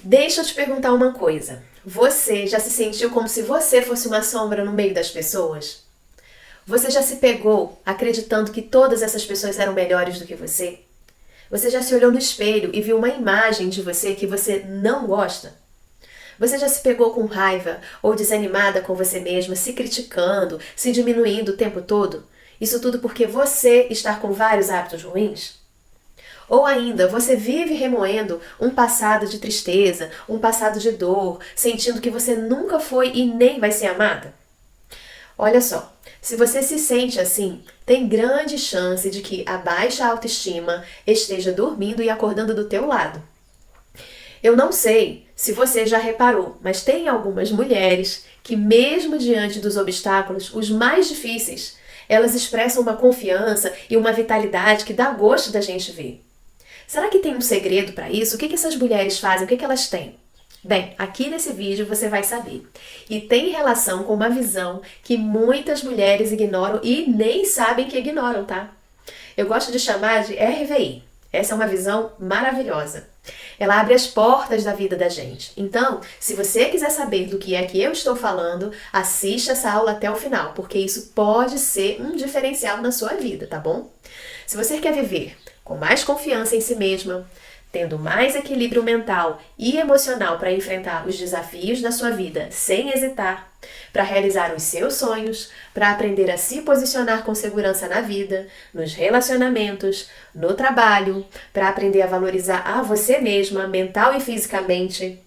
Deixa eu te perguntar uma coisa. Você já se sentiu como se você fosse uma sombra no meio das pessoas? Você já se pegou acreditando que todas essas pessoas eram melhores do que você? Você já se olhou no espelho e viu uma imagem de você que você não gosta? Você já se pegou com raiva ou desanimada com você mesma, se criticando, se diminuindo o tempo todo? Isso tudo porque você está com vários hábitos ruins? Ou ainda, você vive remoendo um passado de tristeza, um passado de dor, sentindo que você nunca foi e nem vai ser amada? Olha só, se você se sente assim, tem grande chance de que a baixa autoestima esteja dormindo e acordando do teu lado. Eu não sei se você já reparou, mas tem algumas mulheres que mesmo diante dos obstáculos, os mais difíceis, elas expressam uma confiança e uma vitalidade que dá gosto da gente ver. Será que tem um segredo para isso? O que essas mulheres fazem? O que elas têm? Bem, aqui nesse vídeo você vai saber. E tem relação com uma visão que muitas mulheres ignoram e nem sabem que ignoram, tá? Eu gosto de chamar de RVI. Essa é uma visão maravilhosa. Ela abre as portas da vida da gente. Então, se você quiser saber do que é que eu estou falando, assista essa aula até o final, porque isso pode ser um diferencial na sua vida, tá bom? Se você quer viver com mais confiança em si mesma, tendo mais equilíbrio mental e emocional para enfrentar os desafios da sua vida sem hesitar, para realizar os seus sonhos, para aprender a se posicionar com segurança na vida, nos relacionamentos, no trabalho, para aprender a valorizar a você mesma, mental e fisicamente,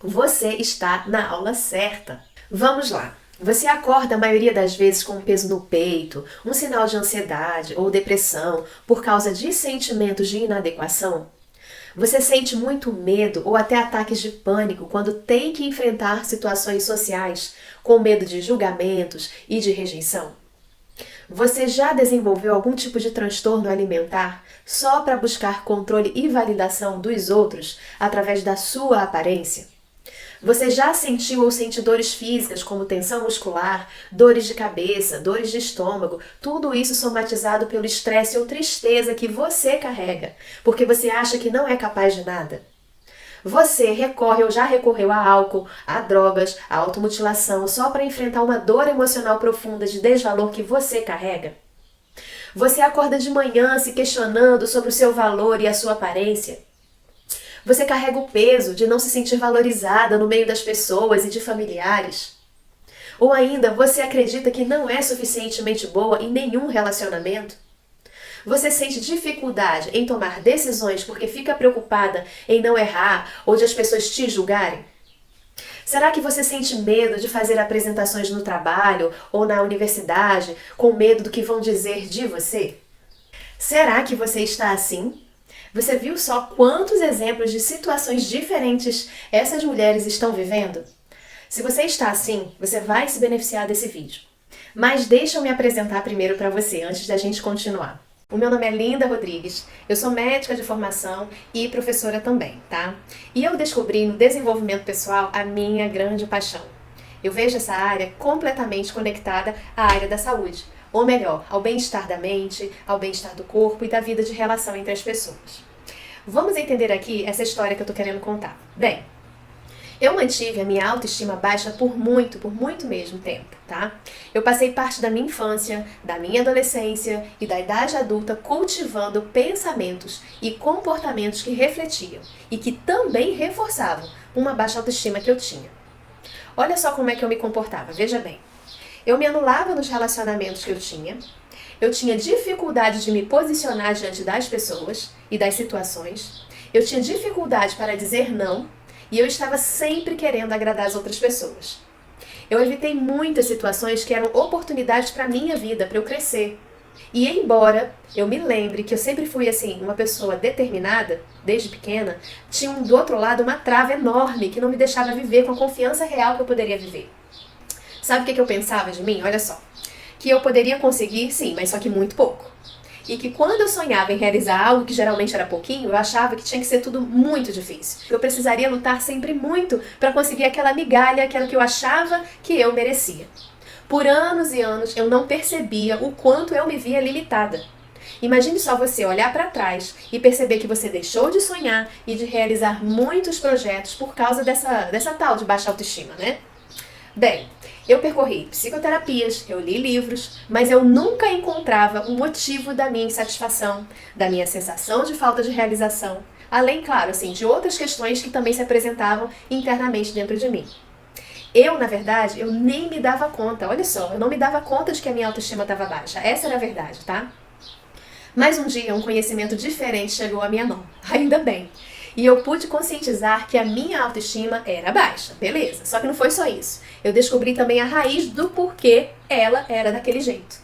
você está na aula certa. Vamos lá! Você acorda a maioria das vezes com um peso no peito, um sinal de ansiedade ou depressão por causa de sentimentos de inadequação? Você sente muito medo ou até ataques de pânico quando tem que enfrentar situações sociais com medo de julgamentos e de rejeição? Você já desenvolveu algum tipo de transtorno alimentar só para buscar controle e validação dos outros através da sua aparência? Você já sentiu ou sente dores físicas como tensão muscular, dores de cabeça, dores de estômago, tudo isso somatizado pelo estresse ou tristeza que você carrega, porque você acha que não é capaz de nada? Você recorre ou já recorreu a álcool, a drogas, a automutilação só para enfrentar uma dor emocional profunda de desvalor que você carrega? Você acorda de manhã se questionando sobre o seu valor e a sua aparência? Você carrega o peso de não se sentir valorizada no meio das pessoas e de familiares? Ou ainda, você acredita que não é suficientemente boa em nenhum relacionamento? Você sente dificuldade em tomar decisões porque fica preocupada em não errar ou de as pessoas te julgarem? Será que você sente medo de fazer apresentações no trabalho ou na universidade com medo do que vão dizer de você? Será que você está assim? Você viu só quantos exemplos de situações diferentes essas mulheres estão vivendo? Se você está assim, você vai se beneficiar desse vídeo. Mas deixa eu me apresentar primeiro para você, antes da gente continuar. O meu nome é Linda Rodrigues, eu sou médica de formação e professora também, tá? E eu descobri no desenvolvimento pessoal a minha grande paixão. Eu vejo essa área completamente conectada à área da saúde. Ou melhor, ao bem-estar da mente, ao bem-estar do corpo e da vida de relação entre as pessoas. Vamos entender aqui essa história que eu tô querendo contar. Bem, eu mantive a minha autoestima baixa por muito mesmo tempo, tá? Eu passei parte da minha infância, da minha adolescência e da idade adulta cultivando pensamentos e comportamentos que refletiam e que também reforçavam uma baixa autoestima que eu tinha. Olha só como é que eu me comportava, veja bem. Eu me anulava nos relacionamentos que eu tinha dificuldade de me posicionar diante das pessoas e das situações, eu tinha dificuldade para dizer não e eu estava sempre querendo agradar as outras pessoas. Eu evitei muitas situações que eram oportunidades para a minha vida, para eu crescer. E embora eu me lembre que eu sempre fui assim, uma pessoa determinada, desde pequena, tinha do outro lado uma trava enorme que não me deixava viver com a confiança real que eu poderia viver. Sabe o que eu pensava de mim? Olha só. Que eu poderia conseguir, sim, mas só que muito pouco. E que quando eu sonhava em realizar algo que geralmente era pouquinho, eu achava que tinha que ser tudo muito difícil. Eu precisaria lutar sempre muito para conseguir aquela migalha, aquela que eu achava que eu merecia. Por anos e anos eu não percebia o quanto eu me via limitada. Imagine só você olhar para trás e perceber que você deixou de sonhar e de realizar muitos projetos por causa dessa tal de baixa autoestima, né? Bem, eu percorri psicoterapias, eu li livros, mas eu nunca encontrava o motivo da minha insatisfação, da minha sensação de falta de realização, além, claro, assim, de outras questões que também se apresentavam internamente dentro de mim. Eu, na verdade, eu nem me dava conta, olha só, eu não me dava conta de que a minha autoestima estava baixa, essa era a verdade, tá? Mas um dia um conhecimento diferente chegou à minha mão, ainda bem. E eu pude conscientizar que a minha autoestima era baixa, beleza. Só que não foi só isso. Eu descobri também a raiz do porquê ela era daquele jeito.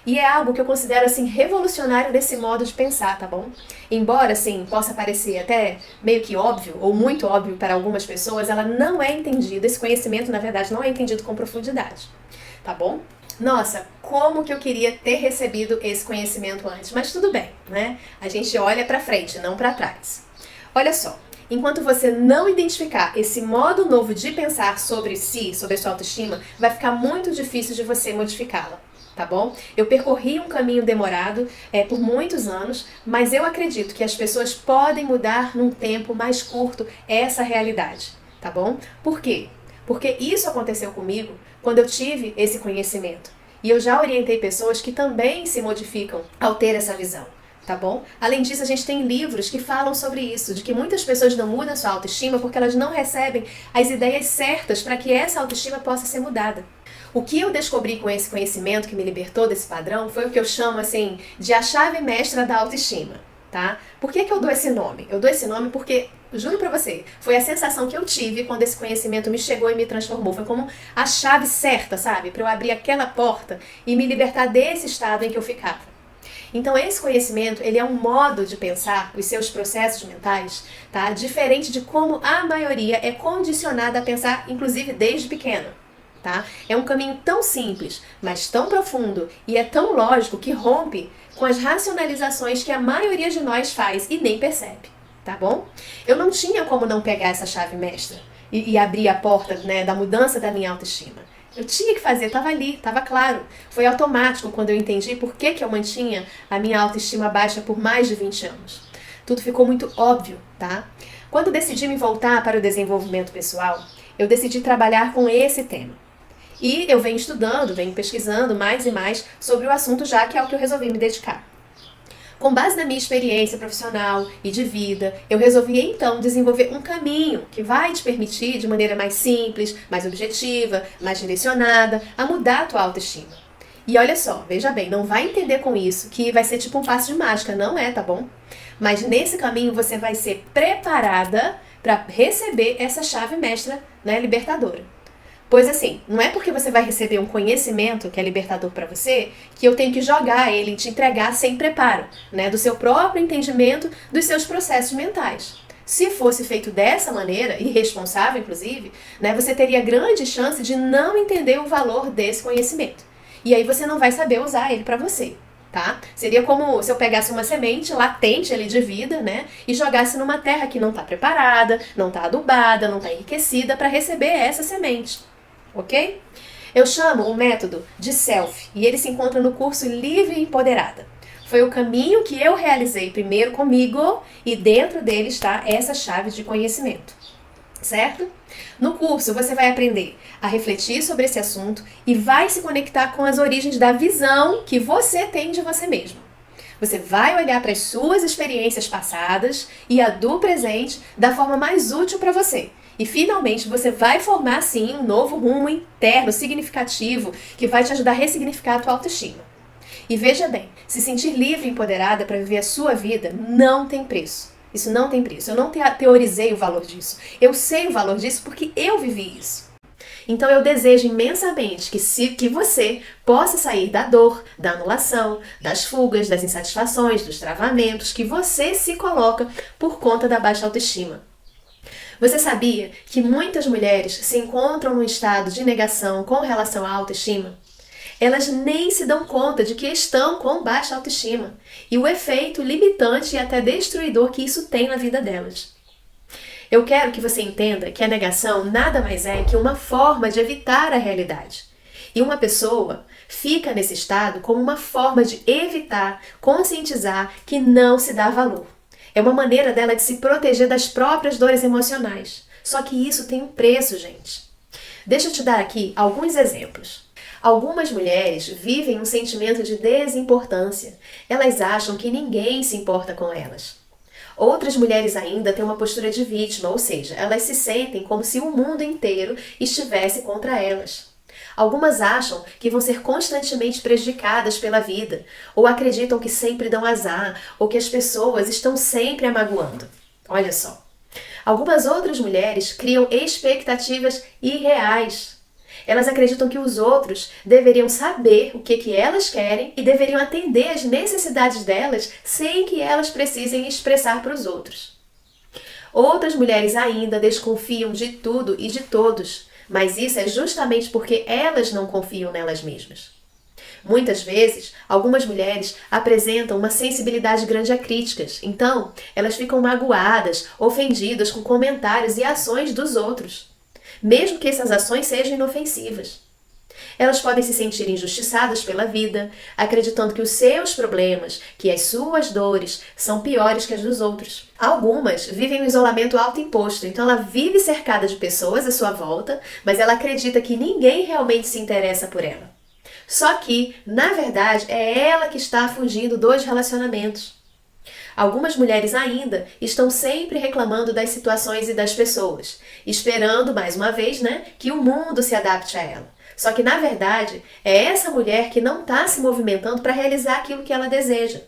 E é algo que eu considero, assim, revolucionário desse modo de pensar, tá bom? Embora, assim, possa parecer até meio que óbvio, ou muito óbvio para algumas pessoas, ela não é entendida, esse conhecimento, na verdade, não é entendido com profundidade, tá bom? Nossa, como que eu queria ter recebido esse conhecimento antes, mas tudo bem, né? A gente olha pra frente, não pra trás. Olha só, enquanto você não identificar esse modo novo de pensar sobre si, sobre a sua autoestima, vai ficar muito difícil de você modificá-la, tá bom? Eu percorri um caminho demorado por muitos anos, mas eu acredito que as pessoas podem mudar num tempo mais curto essa realidade, tá bom? Por quê? Porque isso aconteceu comigo quando eu tive esse conhecimento. E eu já orientei pessoas que também se modificam ao ter essa visão. Tá bom? Além disso, a gente tem livros que falam sobre isso, de que muitas pessoas não mudam a sua autoestima porque elas não recebem as ideias certas para que essa autoestima possa ser mudada. O que eu descobri com esse conhecimento que me libertou desse padrão foi o que eu chamo, assim, de a chave mestra da autoestima, tá? Por que eu dou esse nome? Eu dou esse nome porque, juro pra você, foi a sensação que eu tive quando esse conhecimento me chegou e me transformou. Foi como a chave certa, sabe? Para eu abrir aquela porta e me libertar desse estado em que eu ficava. Então esse conhecimento, ele é um modo de pensar os seus processos mentais, tá? Diferente de como a maioria é condicionada a pensar, inclusive desde pequena, tá? É um caminho tão simples, mas tão profundo e é tão lógico que rompe com as racionalizações que a maioria de nós faz e nem percebe, tá bom? Eu não tinha como não pegar essa chave mestra e abrir a porta, né, da mudança da minha autoestima. Eu tinha que fazer, estava ali, estava claro. Foi automático quando eu entendi por que eu mantinha a minha autoestima baixa por mais de 20 anos. Tudo ficou muito óbvio, tá? Quando decidi me voltar para o desenvolvimento pessoal, eu decidi trabalhar com esse tema. E eu venho estudando, venho pesquisando mais e mais sobre o assunto, já que é o que eu resolvi me dedicar. Com base na minha experiência profissional e de vida, eu resolvi então desenvolver um caminho que vai te permitir, de maneira mais simples, mais objetiva, mais direcionada, a mudar a tua autoestima. E olha só, veja bem, não vai entender com isso que vai ser tipo um passo de mágica, não é, tá bom? Mas nesse caminho você vai ser preparada para receber essa chave mestra, né, libertadora. Pois assim, não é porque você vai receber um conhecimento que é libertador para você que eu tenho que jogar ele e te entregar sem preparo, né, do seu próprio entendimento dos seus processos mentais. Se fosse feito dessa maneira, irresponsável inclusive, né, você teria grande chance de não entender o valor desse conhecimento. E aí você não vai saber usar ele para você, tá? Seria como se eu pegasse uma semente latente ali de vida, né, e jogasse numa terra que não está preparada, não está adubada, não está enriquecida para receber essa semente. Ok? Eu chamo o método de Self e ele se encontra no curso Livre e Empoderada. Foi o caminho que eu realizei primeiro comigo e dentro dele está essa chave de conhecimento, certo? No curso você vai aprender a refletir sobre esse assunto e vai se conectar com as origens da visão que você tem de você mesmo. Você vai olhar para as suas experiências passadas e a do presente da forma mais útil para você. E finalmente você vai formar sim um novo rumo interno significativo que vai te ajudar a ressignificar a tua autoestima. E veja bem, se sentir livre e empoderada para viver a sua vida não tem preço. Isso não tem preço. Eu não teorizei o valor disso. Eu sei o valor disso porque eu vivi isso. Então eu desejo imensamente que você possa sair da dor, da anulação, das fugas, das insatisfações, dos travamentos que você se coloca por conta da baixa autoestima. Você sabia que muitas mulheres se encontram num estado de negação com relação à autoestima? Elas nem se dão conta de que estão com baixa autoestima e o efeito limitante e até destruidor que isso tem na vida delas. Eu quero que você entenda que a negação nada mais é que uma forma de evitar a realidade. E uma pessoa fica nesse estado como uma forma de evitar, conscientizar que não se dá valor. É uma maneira dela de se proteger das próprias dores emocionais. Só que isso tem um preço, gente. Deixa eu te dar aqui alguns exemplos. Algumas mulheres vivem um sentimento de desimportância. Elas acham que ninguém se importa com elas. Outras mulheres ainda têm uma postura de vítima, ou seja, elas se sentem como se o mundo inteiro estivesse contra elas. Algumas acham que vão ser constantemente prejudicadas pela vida, ou acreditam que sempre dão azar, ou que as pessoas estão sempre a magoando. Olha só. Algumas outras mulheres criam expectativas irreais. Elas acreditam que os outros deveriam saber o que elas querem e deveriam atender às necessidades delas sem que elas precisem expressar para os outros. Outras mulheres ainda desconfiam de tudo e de todos, mas isso é justamente porque elas não confiam nelas mesmas. Muitas vezes, algumas mulheres apresentam uma sensibilidade grande a críticas, então elas ficam magoadas, ofendidas com comentários e ações dos outros, mesmo que essas ações sejam inofensivas. Elas podem se sentir injustiçadas pela vida, acreditando que os seus problemas, que as suas dores, são piores que as dos outros. Algumas vivem um isolamento autoimposto, então ela vive cercada de pessoas à sua volta, mas ela acredita que ninguém realmente se interessa por ela. Só que, na verdade, é ela que está fugindo dos relacionamentos. Algumas mulheres ainda estão sempre reclamando das situações e das pessoas, esperando, mais uma vez, que o mundo se adapte a ela. Só que, na verdade, é essa mulher que não está se movimentando para realizar aquilo que ela deseja.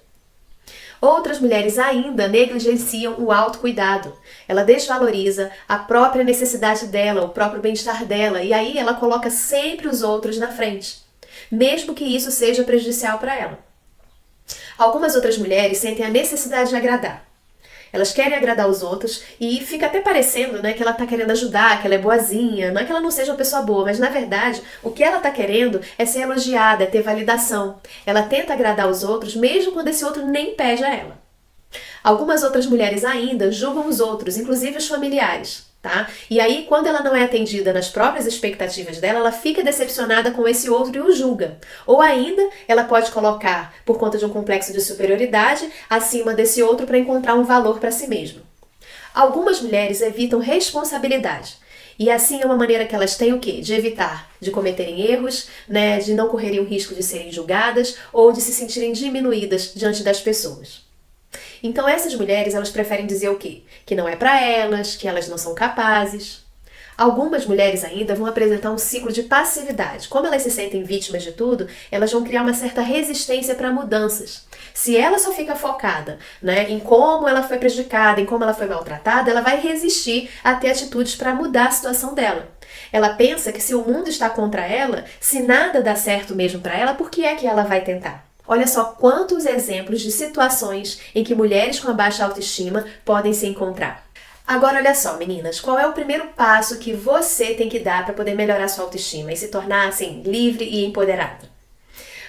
Outras mulheres ainda negligenciam o autocuidado. Ela desvaloriza a própria necessidade dela, o próprio bem-estar dela, e aí ela coloca sempre os outros na frente, mesmo que isso seja prejudicial para ela. Algumas outras mulheres sentem a necessidade de agradar. Elas querem agradar os outros e fica até parecendo que ela está querendo ajudar, que ela é boazinha. Não é que ela não seja uma pessoa boa, mas na verdade o que ela está querendo é ser elogiada, é ter validação. Ela tenta agradar os outros mesmo quando esse outro nem pede a ela. Algumas outras mulheres ainda julgam os outros, inclusive os familiares. Tá? E aí, quando ela não é atendida nas próprias expectativas dela, ela fica decepcionada com esse outro e o julga. Ou ainda, ela pode colocar, por conta de um complexo de superioridade, acima desse outro para encontrar um valor para si mesma. Algumas mulheres evitam responsabilidade. E assim é uma maneira que elas têm o quê? De evitar de cometerem erros, de não correrem o risco de serem julgadas ou de se sentirem diminuídas diante das pessoas. Então essas mulheres, elas preferem dizer o quê? Que não é para elas, que elas não são capazes. Algumas mulheres ainda vão apresentar um ciclo de passividade. Como elas se sentem vítimas de tudo, elas vão criar uma certa resistência para mudanças. Se ela só fica focada em como ela foi prejudicada, em como ela foi maltratada, ela vai resistir a ter atitudes para mudar a situação dela. Ela pensa que se o mundo está contra ela, se nada dá certo mesmo para ela, por que é que ela vai tentar? Olha só quantos exemplos de situações em que mulheres com a baixa autoestima podem se encontrar. Agora olha só, meninas, qual é o primeiro passo que você tem que dar para poder melhorar sua autoestima e se tornar livre e empoderada?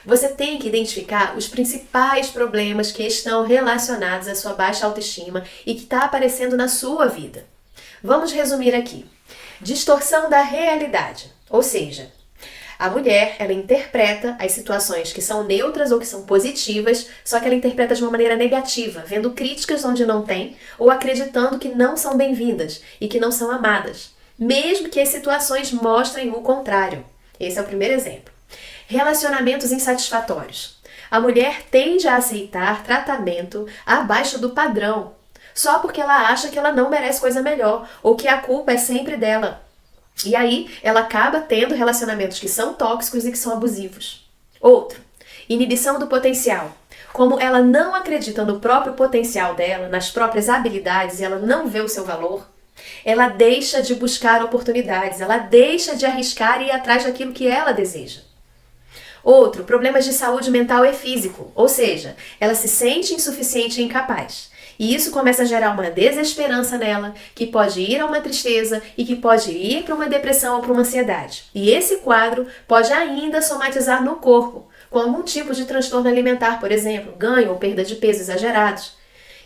Você tem que identificar os principais problemas que estão relacionados à sua baixa autoestima e que está aparecendo na sua vida. Vamos resumir aqui. Distorção da realidade, ou seja, a mulher, ela interpreta as situações que são neutras ou que são positivas, só que ela interpreta de uma maneira negativa, vendo críticas onde não tem ou acreditando que não são bem-vindas e que não são amadas, mesmo que as situações mostrem o contrário. Esse é o primeiro exemplo. Relacionamentos insatisfatórios. A mulher tende a aceitar tratamento abaixo do padrão, só porque ela acha que ela não merece coisa melhor ou que a culpa é sempre dela. E aí, ela acaba tendo relacionamentos que são tóxicos e que são abusivos. Outro, inibição do potencial. Como ela não acredita no próprio potencial dela, nas próprias habilidades, e ela não vê o seu valor, ela deixa de buscar oportunidades, ela deixa de arriscar e ir atrás daquilo que ela deseja. Outro, problemas de saúde mental e físico, ou seja, ela se sente insuficiente e incapaz. E isso começa a gerar uma desesperança nela, que pode ir a uma tristeza e que pode ir para uma depressão ou para uma ansiedade. E esse quadro pode ainda somatizar no corpo, com algum tipo de transtorno alimentar, por exemplo, ganho ou perda de peso exagerados.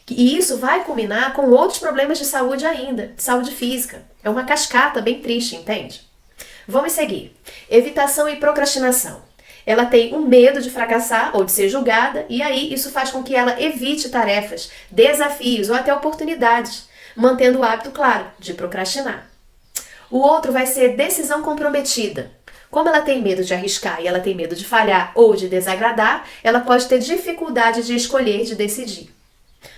E isso vai culminar com outros problemas de saúde ainda, de saúde física. É uma cascata bem triste, entende? Vamos seguir. Evitação e procrastinação. Ela tem um medo de fracassar ou de ser julgada, e aí isso faz com que ela evite tarefas, desafios ou até oportunidades, mantendo o hábito, claro, de procrastinar. O outro vai ser decisão comprometida. Como ela tem medo de arriscar e ela tem medo de falhar ou de desagradar, ela pode ter dificuldade de escolher, de decidir.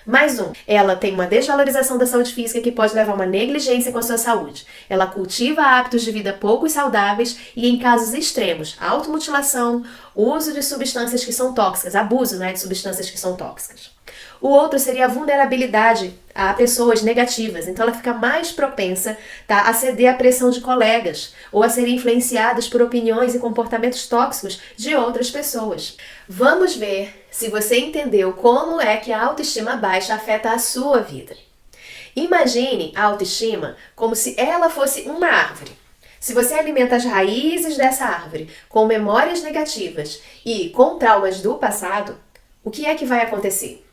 Mais um, ela tem uma desvalorização da saúde física que pode levar a uma negligência com a sua saúde. Ela cultiva hábitos de vida pouco saudáveis e, em casos extremos, automutilação, uso de substâncias que são tóxicas, abuso, de substâncias que são tóxicas. O outro seria a vulnerabilidade a pessoas negativas, então ela fica mais propensa, a ceder à pressão de colegas ou a ser influenciada por opiniões e comportamentos tóxicos de outras pessoas. Vamos ver se você entendeu como é que a autoestima baixa afeta a sua vida. Imagine a autoestima como se ela fosse uma árvore. Se você alimenta as raízes dessa árvore com memórias negativas e com traumas do passado, o que é que vai acontecer?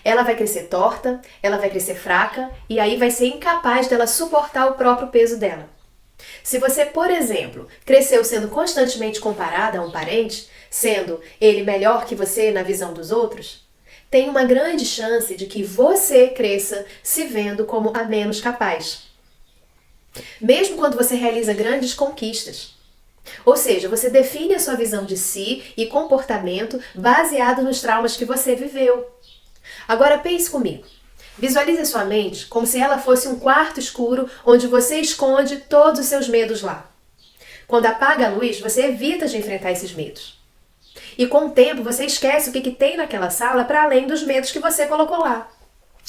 Ela vai crescer torta, ela vai crescer fraca e aí vai ser incapaz dela suportar o próprio peso dela. Se você, por exemplo, cresceu sendo constantemente comparada a um parente, sendo ele melhor que você na visão dos outros, tem uma grande chance de que você cresça se vendo como a menos capaz. Mesmo quando você realiza grandes conquistas. Ou seja, você define a sua visão de si e comportamento baseado nos traumas que você viveu. Agora pense comigo. Visualize a sua mente como se ela fosse um quarto escuro onde você esconde todos os seus medos lá. Quando apaga a luz, você evita de enfrentar esses medos. E com o tempo você esquece o que tem naquela sala para além dos medos que você colocou lá.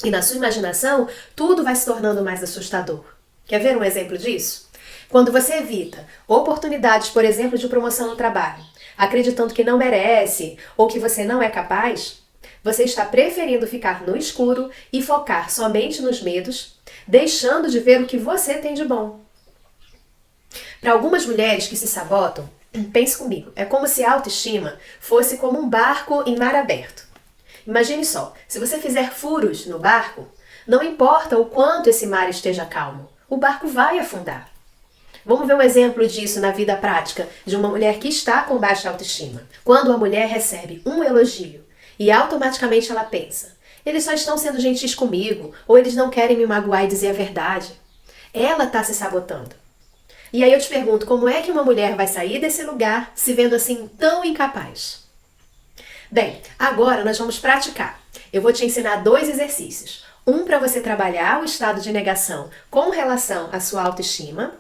E na sua imaginação, tudo vai se tornando mais assustador. Quer ver um exemplo disso? Quando você evita oportunidades, por exemplo, de promoção no trabalho, acreditando que não merece ou que você não é capaz, você está preferindo ficar no escuro e focar somente nos medos, deixando de ver o que você tem de bom. Para algumas mulheres que se sabotam, pense comigo, é como se a autoestima fosse como um barco em mar aberto. Imagine só, se você fizer furos no barco, não importa o quanto esse mar esteja calmo, o barco vai afundar. Vamos ver um exemplo disso na vida prática de uma mulher que está com baixa autoestima. Quando a mulher recebe um elogio, e automaticamente ela pensa, eles só estão sendo gentis comigo, ou eles não querem me magoar e dizer a verdade. Ela está se sabotando. E aí eu te pergunto, como é que uma mulher vai sair desse lugar se vendo assim tão incapaz? Bem, agora nós vamos praticar. Eu vou te ensinar 2 exercícios. Um para você trabalhar o estado de negação com relação à sua autoestima,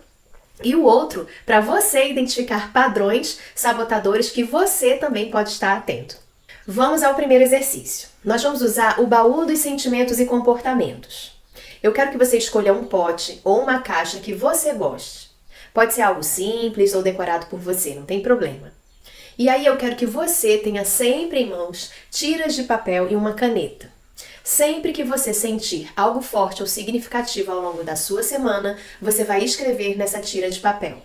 e o outro para você identificar padrões sabotadores que você também pode estar atento. Vamos ao primeiro exercício. Nós vamos usar o baú dos sentimentos e comportamentos. Eu quero que você escolha um pote ou uma caixa que você goste. Pode ser algo simples ou decorado por você, não tem problema. E aí eu quero que você tenha sempre em mãos tiras de papel e uma caneta. Sempre que você sentir algo forte ou significativo ao longo da sua semana, você vai escrever nessa tira de papel.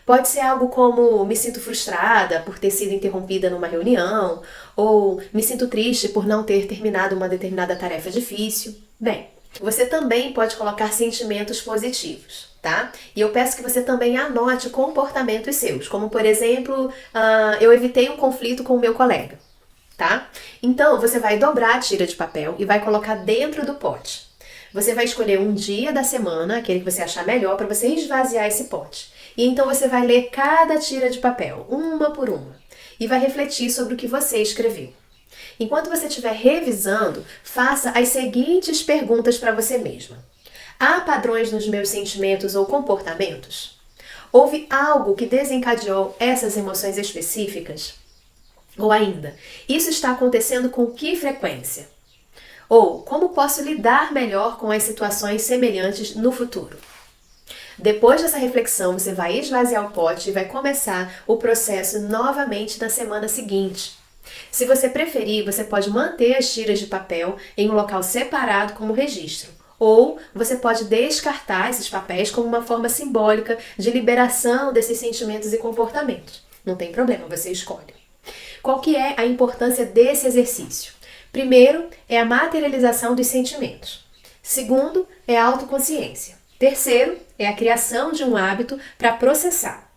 Pode ser algo como me sinto frustrada por ter sido interrompida numa reunião, ou me sinto triste por não ter terminado uma determinada tarefa difícil. Bem, você também pode colocar sentimentos positivos, tá? E eu peço que você também anote comportamentos seus, como por exemplo, eu evitei um conflito com o meu colega, tá? Então você vai dobrar a tira de papel e vai colocar dentro do pote. Você vai escolher um dia da semana, aquele que você achar melhor, para você esvaziar esse pote. E então você vai ler cada tira de papel, uma por uma, e vai refletir sobre o que você escreveu. Enquanto você estiver revisando, faça as seguintes perguntas para você mesma. Há padrões nos meus sentimentos ou comportamentos? Houve algo que desencadeou essas emoções específicas? Ou ainda, isso está acontecendo com que frequência? Ou como posso lidar melhor com as situações semelhantes no futuro? Depois dessa reflexão, você vai esvaziar o pote e vai começar o processo novamente na semana seguinte. Se você preferir, você pode manter as tiras de papel em um local separado como registro. Ou você pode descartar esses papéis como uma forma simbólica de liberação desses sentimentos e comportamentos. Não tem problema, você escolhe. Qual que é a importância desse exercício? Primeiro, é a materialização dos sentimentos. Segundo, é a autoconsciência. Terceiro, é a criação de um hábito para processar.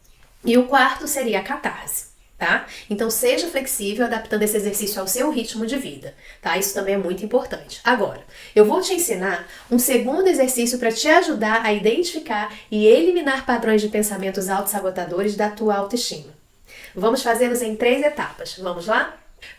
E o quarto seria a catarse, tá? Então seja flexível, adaptando esse exercício ao seu ritmo de vida, tá? Isso também é muito importante. Agora, eu vou te ensinar um segundo exercício para te ajudar a identificar e eliminar padrões de pensamentos autossabotadores da tua autoestima. Vamos fazê-los em 3 etapas. Vamos lá?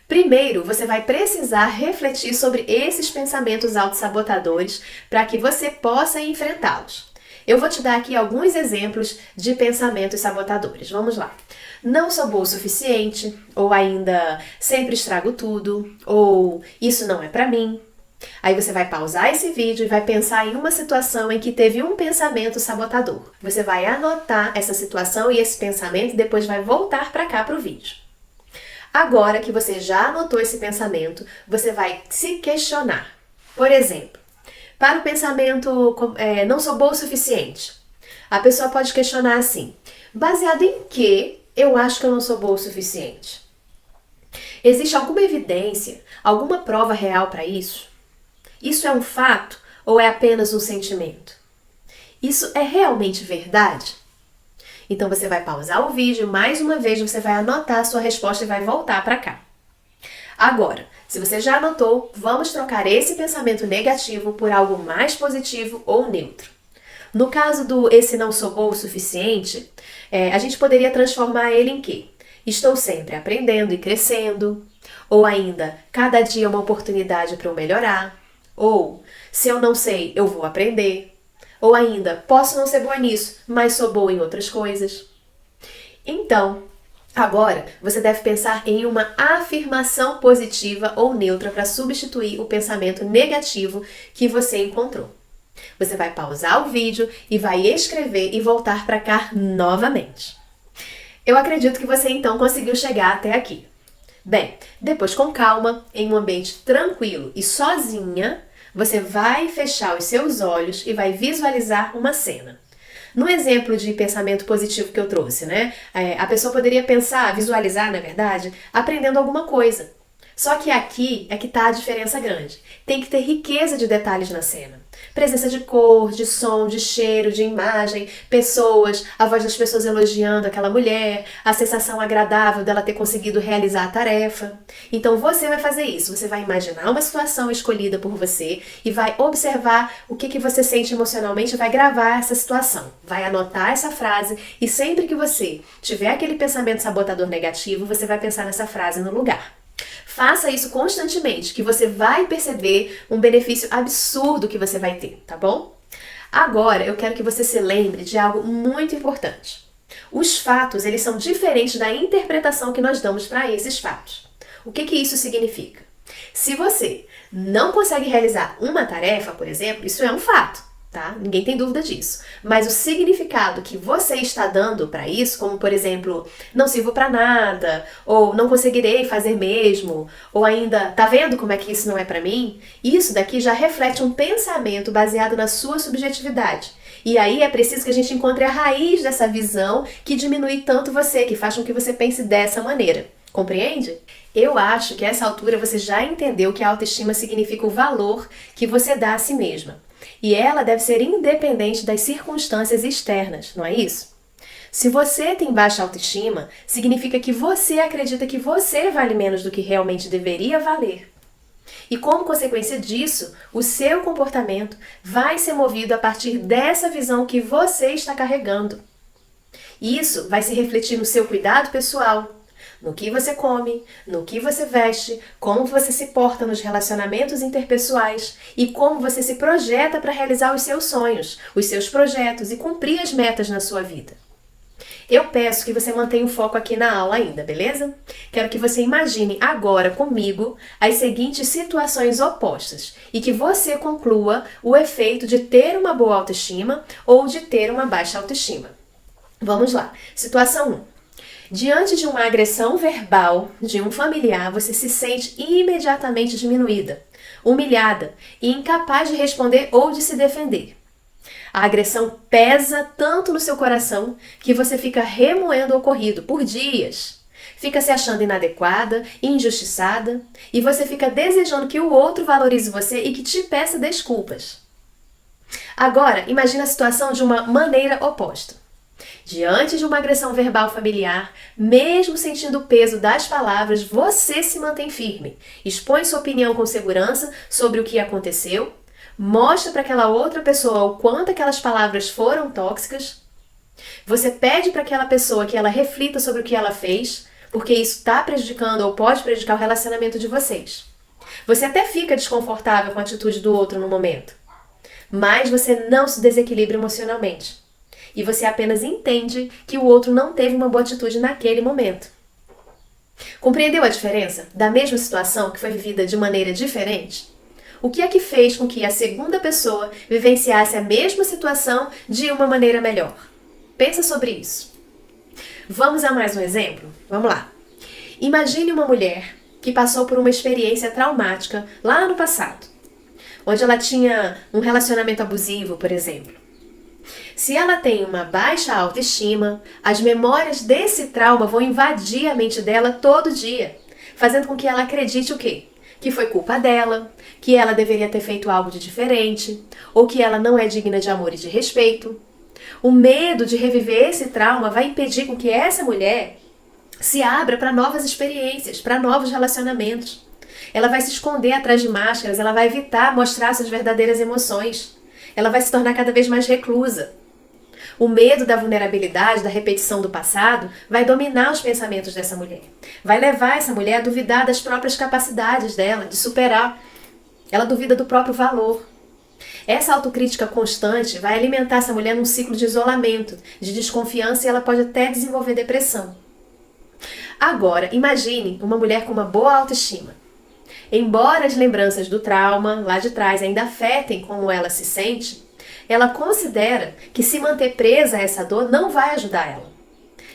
Primeiro, você vai precisar refletir sobre esses pensamentos autossabotadores para que você possa enfrentá-los. Eu vou te dar aqui alguns exemplos de pensamentos sabotadores. Vamos lá. Não sou boa o suficiente, ou ainda sempre estrago tudo, ou isso não é pra mim. Aí você vai pausar esse vídeo e vai pensar em uma situação em que teve um pensamento sabotador. Você vai anotar essa situação e esse pensamento e depois vai voltar para cá pro vídeo. Agora que você já anotou esse pensamento, você vai se questionar. Por exemplo, para o pensamento não sou boa o suficiente, a pessoa pode questionar assim: baseado em que eu acho que eu não sou boa o suficiente? Existe alguma evidência, alguma prova real para isso? Isso é um fato ou é apenas um sentimento? Isso é realmente verdade? Então você vai pausar o vídeo, mais uma vez você vai anotar a sua resposta e vai voltar para cá. Agora, se você já anotou, vamos trocar esse pensamento negativo por algo mais positivo ou neutro. No caso do esse não sou bom o suficiente, a gente poderia transformar ele em quê? Estou sempre aprendendo e crescendo. Ou ainda, cada dia é uma oportunidade para eu melhorar. Ou, se eu não sei, eu vou aprender. Ou ainda, posso não ser boa nisso, mas sou boa em outras coisas. Então, agora você deve pensar em uma afirmação positiva ou neutra para substituir o pensamento negativo que você encontrou. Você vai pausar o vídeo e vai escrever e voltar para cá novamente. Eu acredito que você então conseguiu chegar até aqui. Bem, depois com calma, em um ambiente tranquilo e sozinha, você vai fechar os seus olhos e vai visualizar uma cena. No exemplo de pensamento positivo que eu trouxe, né? A pessoa poderia pensar, visualizar, na verdade, aprendendo alguma coisa. Só que aqui é que está a diferença grande. Tem que ter riqueza de detalhes na cena. Presença de cor, de som, de cheiro, de imagem, pessoas, a voz das pessoas elogiando aquela mulher, a sensação agradável dela ter conseguido realizar a tarefa. Então você vai fazer isso, você vai imaginar uma situação escolhida por você e vai observar o que você sente emocionalmente e vai gravar essa situação. Vai anotar essa frase e sempre que você tiver aquele pensamento sabotador negativo, você vai pensar nessa frase no lugar. Faça isso constantemente, que você vai perceber um benefício absurdo que você vai ter, tá bom? Agora, eu quero que você se lembre de algo muito importante. Os fatos, eles são diferentes da interpretação que nós damos para esses fatos. O que isso significa? Se você não consegue realizar uma tarefa, por exemplo, isso é um fato. Tá? Ninguém tem dúvida disso. Mas o significado que você está dando para isso, como por exemplo, não sirvo para nada, ou não conseguirei fazer mesmo, ou ainda, tá vendo como é que isso não é para mim? Isso daqui já reflete um pensamento baseado na sua subjetividade. E aí é preciso que a gente encontre a raiz dessa visão que diminui tanto você, que faz com que você pense dessa maneira. Compreende? Eu acho que a essa altura você já entendeu que a autoestima significa o valor que você dá a si mesma. E ela deve ser independente das circunstâncias externas, não é isso? Se você tem baixa autoestima, significa que você acredita que você vale menos do que realmente deveria valer. E como consequência disso, o seu comportamento vai ser movido a partir dessa visão que você está carregando. Isso vai se refletir no seu cuidado pessoal, no que você come, no que você veste, como você se porta nos relacionamentos interpessoais e como você se projeta para realizar os seus sonhos, os seus projetos e cumprir as metas na sua vida. Eu peço que você mantenha o foco aqui na aula ainda, beleza? Quero que você imagine agora comigo as seguintes situações opostas e que você conclua o efeito de ter uma boa autoestima ou de ter uma baixa autoestima. Vamos lá. Situação 1. Diante de uma agressão verbal de um familiar, você se sente imediatamente diminuída, humilhada e incapaz de responder ou de se defender. A agressão pesa tanto no seu coração que você fica remoendo o ocorrido por dias. Fica se achando inadequada, injustiçada e você fica desejando que o outro valorize você e que te peça desculpas. Agora, imagine a situação de uma maneira oposta. Diante de uma agressão verbal familiar, mesmo sentindo o peso das palavras, você se mantém firme, expõe sua opinião com segurança sobre o que aconteceu, mostra para aquela outra pessoa o quanto aquelas palavras foram tóxicas. Você pede para aquela pessoa que ela reflita sobre o que ela fez, porque isso está prejudicando ou pode prejudicar o relacionamento de vocês. Você até fica desconfortável com a atitude do outro no momento, mas você não se desequilibra emocionalmente. E você apenas entende que o outro não teve uma boa atitude naquele momento. Compreendeu a diferença da mesma situação que foi vivida de maneira diferente? O que é que fez com que a segunda pessoa vivenciasse a mesma situação de uma maneira melhor? Pensa sobre isso. Vamos a mais um exemplo? Vamos lá. Imagine uma mulher que passou por uma experiência traumática lá no passado, onde ela tinha um relacionamento abusivo, por exemplo. Se ela tem uma baixa autoestima, as memórias desse trauma vão invadir a mente dela todo dia, fazendo com que ela acredite o quê? Que foi culpa dela, que ela deveria ter feito algo de diferente, ou que ela não é digna de amor e de respeito. O medo de reviver esse trauma vai impedir com que essa mulher se abra para novas experiências, para novos relacionamentos. Ela vai se esconder atrás de máscaras, ela vai evitar mostrar suas verdadeiras emoções. Ela vai se tornar cada vez mais reclusa. O medo da vulnerabilidade, da repetição do passado, vai dominar os pensamentos dessa mulher. Vai levar essa mulher a duvidar das próprias capacidades dela, de superar. Ela duvida do próprio valor. Essa autocrítica constante vai alimentar essa mulher num ciclo de isolamento, de desconfiança e ela pode até desenvolver depressão. Agora, imagine uma mulher com uma boa autoestima. Embora as lembranças do trauma lá de trás ainda afetem como ela se sente, ela considera que se manter presa a essa dor não vai ajudar ela.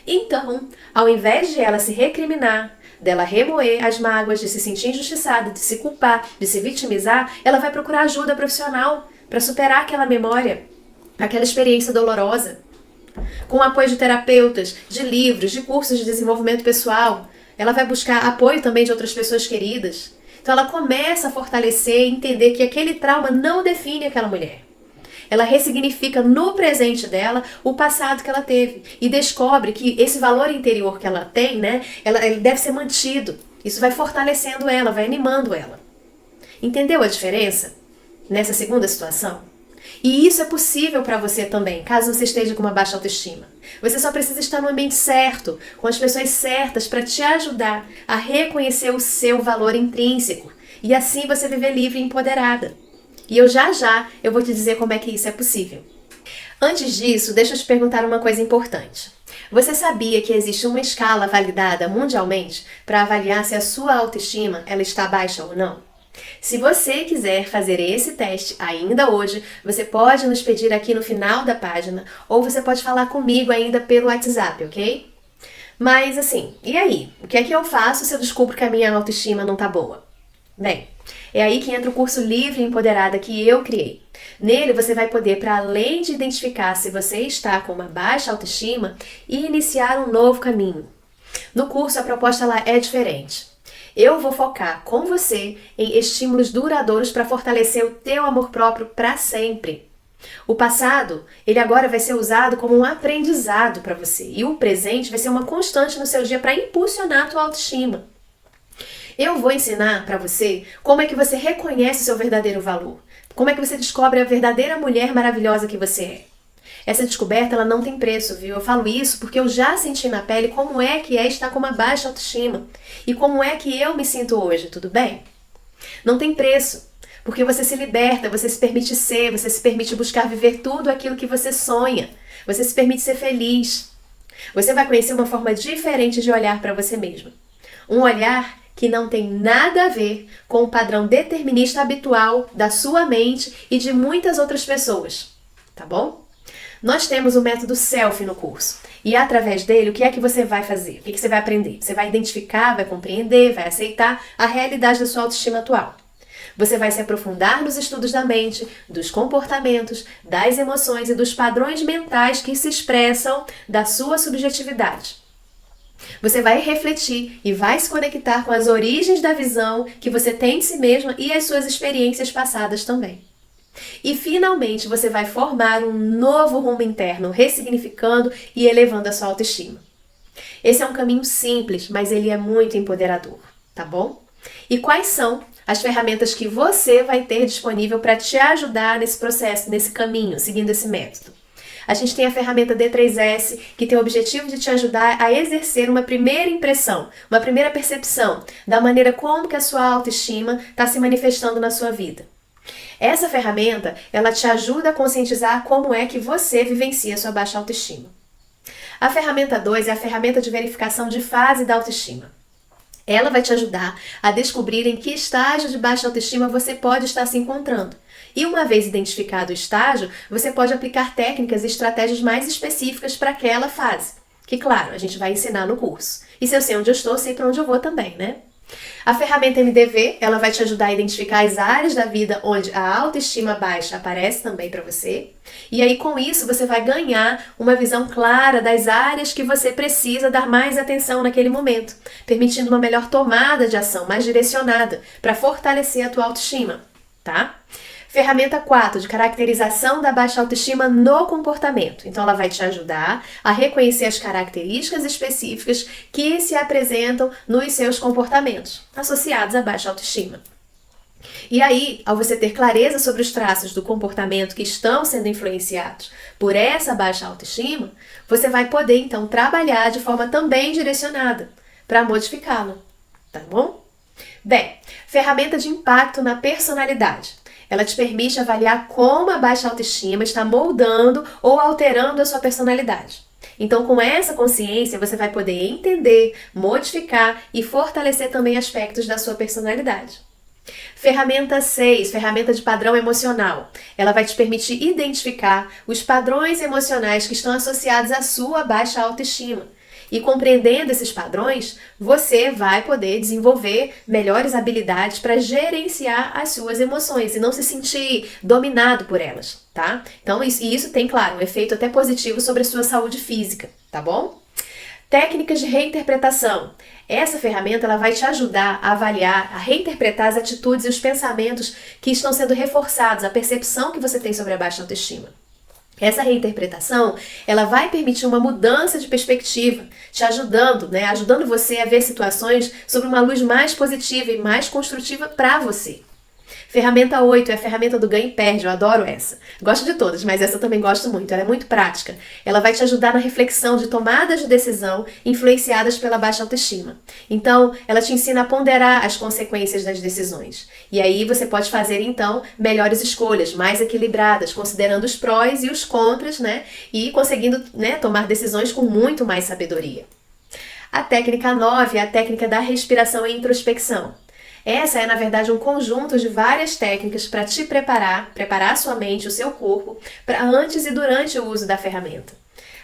Então, ao invés de ela se recriminar, dela remoer as mágoas, de se sentir injustiçada, de se culpar, de se vitimizar, ela vai procurar ajuda profissional para superar aquela memória, aquela experiência dolorosa. Com o apoio de terapeutas, de livros, de cursos de desenvolvimento pessoal, ela vai buscar apoio também de outras pessoas queridas. Então ela começa a fortalecer e entender que aquele trauma não define aquela mulher. Ela ressignifica no presente dela o passado que ela teve e descobre que esse valor interior que ela tem, ele deve ser mantido. Isso vai fortalecendo ela, vai animando ela. Entendeu a diferença nessa segunda situação? E isso é possível para você também, caso você esteja com uma baixa autoestima. Você só precisa estar no ambiente certo, com as pessoas certas para te ajudar a reconhecer o seu valor intrínseco e assim você viver livre e empoderada. E eu já vou te dizer como é que isso é possível. Antes disso, deixa eu te perguntar uma coisa importante. Você sabia que existe uma escala validada mundialmente para avaliar se a sua autoestima ela está baixa ou não? Se você quiser fazer esse teste ainda hoje, você pode nos pedir aqui no final da página ou você pode falar comigo ainda pelo WhatsApp, ok? Mas assim, e aí? O que é que eu faço se eu descubro que a minha autoestima não tá boa? Bem, é aí que entra o curso Livre e Empoderada que eu criei. Nele você vai poder, para além de identificar se você está com uma baixa autoestima, iniciar um novo caminho. No curso a proposta lá é diferente. Eu vou focar com você em estímulos duradouros para fortalecer o teu amor próprio para sempre. O passado, ele agora vai ser usado como um aprendizado para você. E o presente vai ser uma constante no seu dia para impulsionar a tua autoestima. Eu vou ensinar para você como é que você reconhece o seu verdadeiro valor. Como é que você descobre a verdadeira mulher maravilhosa que você é. Essa descoberta ela não tem preço, viu? Eu falo isso porque eu já senti na pele como é que é estar com uma baixa autoestima. E como é que eu me sinto hoje, tudo bem? Não tem preço. Porque você se liberta, você se permite ser, você se permite buscar viver tudo aquilo que você sonha. Você se permite ser feliz. Você vai conhecer uma forma diferente de olhar para você mesma. Um olhar que não tem nada a ver com o padrão determinista habitual da sua mente e de muitas outras pessoas. Tá bom? Nós temos o método Selfie no curso. E através dele, o que é que você vai fazer? O que você vai aprender? Você vai identificar, vai compreender, vai aceitar a realidade da sua autoestima atual. Você vai se aprofundar nos estudos da mente, dos comportamentos, das emoções e dos padrões mentais que se expressam da sua subjetividade. Você vai refletir e vai se conectar com as origens da visão que você tem de si mesma e as suas experiências passadas também. E finalmente você vai formar um novo rumo interno, ressignificando e elevando a sua autoestima. Esse é um caminho simples, mas ele é muito empoderador, tá bom? E quais são as ferramentas que você vai ter disponível para te ajudar nesse processo, nesse caminho, seguindo esse método? A gente tem a ferramenta D3S, que tem o objetivo de te ajudar a exercer uma primeira impressão, uma primeira percepção da maneira como que a sua autoestima está se manifestando na sua vida. Essa ferramenta, ela te ajuda a conscientizar como é que você vivencia a sua baixa autoestima. A ferramenta 2 é a ferramenta de verificação de fase da autoestima. Ela vai te ajudar a descobrir em que estágio de baixa autoestima você pode estar se encontrando. E uma vez identificado o estágio, você pode aplicar técnicas e estratégias mais específicas para aquela fase. Que, claro, a gente vai ensinar no curso. E se eu sei onde eu estou, eu sei para onde eu vou também, né? A ferramenta MDV, ela vai te ajudar a identificar as áreas da vida onde a autoestima baixa aparece também para você. E aí, com isso, você vai ganhar uma visão clara das áreas que você precisa dar mais atenção naquele momento, permitindo uma melhor tomada de ação, mais direcionada, para fortalecer a tua autoestima, tá? Ferramenta 4, de caracterização da baixa autoestima no comportamento. Então, ela vai te ajudar a reconhecer as características específicas que se apresentam nos seus comportamentos, associados à baixa autoestima. E aí, ao você ter clareza sobre os traços do comportamento que estão sendo influenciados por essa baixa autoestima, você vai poder, então, trabalhar de forma também direcionada para modificá-la, tá bom? Bem, ferramenta de impacto na personalidade. Ela te permite avaliar como a baixa autoestima está moldando ou alterando a sua personalidade. Então, com essa consciência, você vai poder entender, modificar e fortalecer também aspectos da sua personalidade. Ferramenta 6, ferramenta de padrão emocional. Ela vai te permitir identificar os padrões emocionais que estão associados à sua baixa autoestima. E compreendendo esses padrões, você vai poder desenvolver melhores habilidades para gerenciar as suas emoções e não se sentir dominado por elas, tá? Então, isso tem, claro, um efeito até positivo sobre a sua saúde física, tá bom? Técnicas de reinterpretação. Essa ferramenta ela vai te ajudar a avaliar, a reinterpretar as atitudes e os pensamentos que estão sendo reforçados, a percepção que você tem sobre a baixa autoestima. Essa reinterpretação, ela vai permitir uma mudança de perspectiva, te ajudando, ajudando você a ver situações sob uma luz mais positiva e mais construtiva para você. Ferramenta 8 é a ferramenta do ganha e perde, eu adoro essa. Gosto de todas, mas essa eu também gosto muito, ela é muito prática. Ela vai te ajudar na reflexão de tomadas de decisão influenciadas pela baixa autoestima. Então, ela te ensina a ponderar as consequências das decisões. E aí você pode fazer, então, melhores escolhas, mais equilibradas, considerando os prós e os contras, e conseguindo, tomar decisões com muito mais sabedoria. A técnica 9 é a técnica da respiração e introspecção. Essa é, na verdade, um conjunto de várias técnicas para te preparar a sua mente, o seu corpo, para antes e durante o uso da ferramenta.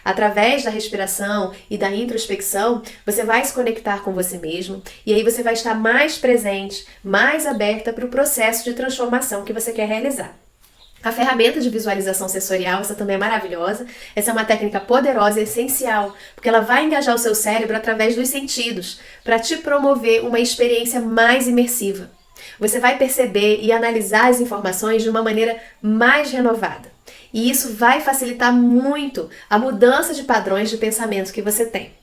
Através da respiração e da introspecção, você vai se conectar com você mesmo e aí você vai estar mais presente, mais aberta para o processo de transformação que você quer realizar. A ferramenta de visualização sensorial, essa também é maravilhosa. Essa é uma técnica poderosa e essencial, porque ela vai engajar o seu cérebro através dos sentidos, para te promover uma experiência mais imersiva. Você vai perceber e analisar as informações de uma maneira mais renovada. E isso vai facilitar muito a mudança de padrões de pensamento que você tem.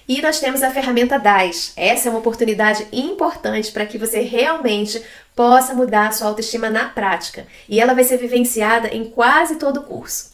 E nós temos a ferramenta DAS. Essa é uma oportunidade importante para que você realmente possa mudar a sua autoestima na prática. E ela vai ser vivenciada em quase todo o curso.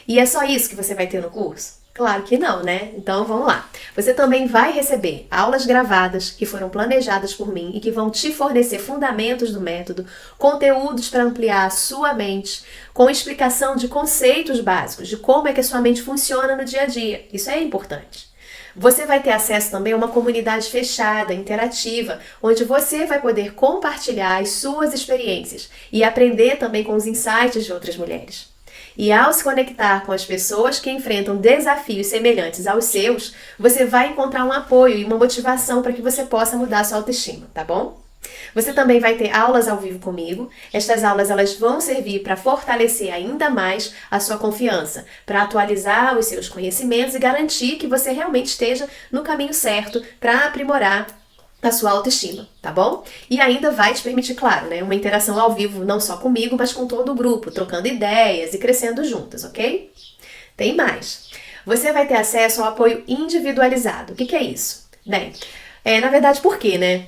E é só isso que você vai ter no curso? Claro que não, né? Então vamos lá. Você também vai receber aulas gravadas que foram planejadas por mim e que vão te fornecer fundamentos do método, conteúdos para ampliar a sua mente, com explicação de conceitos básicos, de como é que a sua mente funciona no dia a dia. Isso é importante. Você vai ter acesso também a uma comunidade fechada, interativa, onde você vai poder compartilhar as suas experiências e aprender também com os insights de outras mulheres. E ao se conectar com as pessoas que enfrentam desafios semelhantes aos seus, você vai encontrar um apoio e uma motivação para que você possa mudar a sua autoestima, tá bom? Você também vai ter aulas ao vivo comigo. Estas aulas elas vão servir para fortalecer ainda mais a sua confiança, para atualizar os seus conhecimentos e garantir que você realmente esteja no caminho certo para aprimorar a sua autoestima, tá bom? E ainda vai te permitir, claro, né, uma interação ao vivo, não só comigo, mas com todo o grupo, trocando ideias e crescendo juntas, ok? Tem mais. Você vai ter acesso ao apoio individualizado. O que é isso? Bem, na verdade, por quê, né?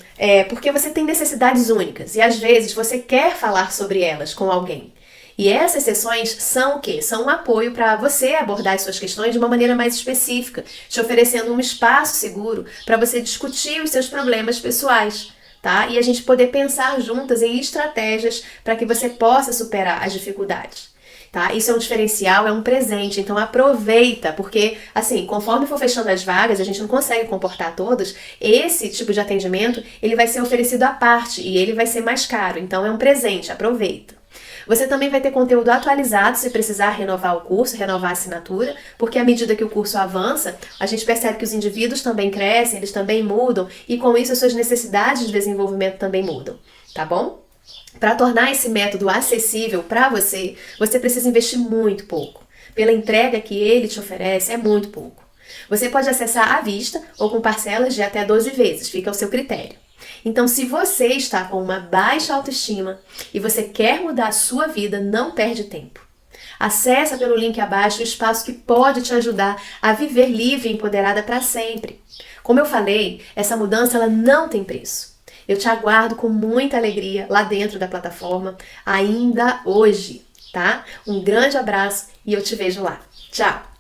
Porque você tem necessidades únicas e às vezes você quer falar sobre elas com alguém. E essas sessões são o quê? São um apoio para você abordar as suas questões de uma maneira mais específica, te oferecendo um espaço seguro para você discutir os seus problemas pessoais, tá? E a gente poder pensar juntas em estratégias para que você possa superar as dificuldades. Tá? Isso é um diferencial, é um presente, então aproveita, porque assim, conforme for fechando as vagas, a gente não consegue comportar todos, esse tipo de atendimento, ele vai ser oferecido à parte e ele vai ser mais caro, então é um presente, aproveita. Você também vai ter conteúdo atualizado se precisar renovar o curso, renovar a assinatura, porque à medida que o curso avança, a gente percebe que os indivíduos também crescem, eles também mudam, e com isso as suas necessidades de desenvolvimento também mudam, tá bom? Para tornar esse método acessível para você, você precisa investir muito pouco. Pela entrega que ele te oferece, é muito pouco. Você pode acessar à vista ou com parcelas de até 12 vezes, fica ao seu critério. Então, se você está com uma baixa autoestima e você quer mudar a sua vida, não perde tempo. Acessa pelo link abaixo o espaço que pode te ajudar a viver livre e empoderada para sempre. Como eu falei, essa mudança ela não tem preço. Eu te aguardo com muita alegria lá dentro da plataforma, ainda hoje, tá? Um grande abraço e eu te vejo lá. Tchau!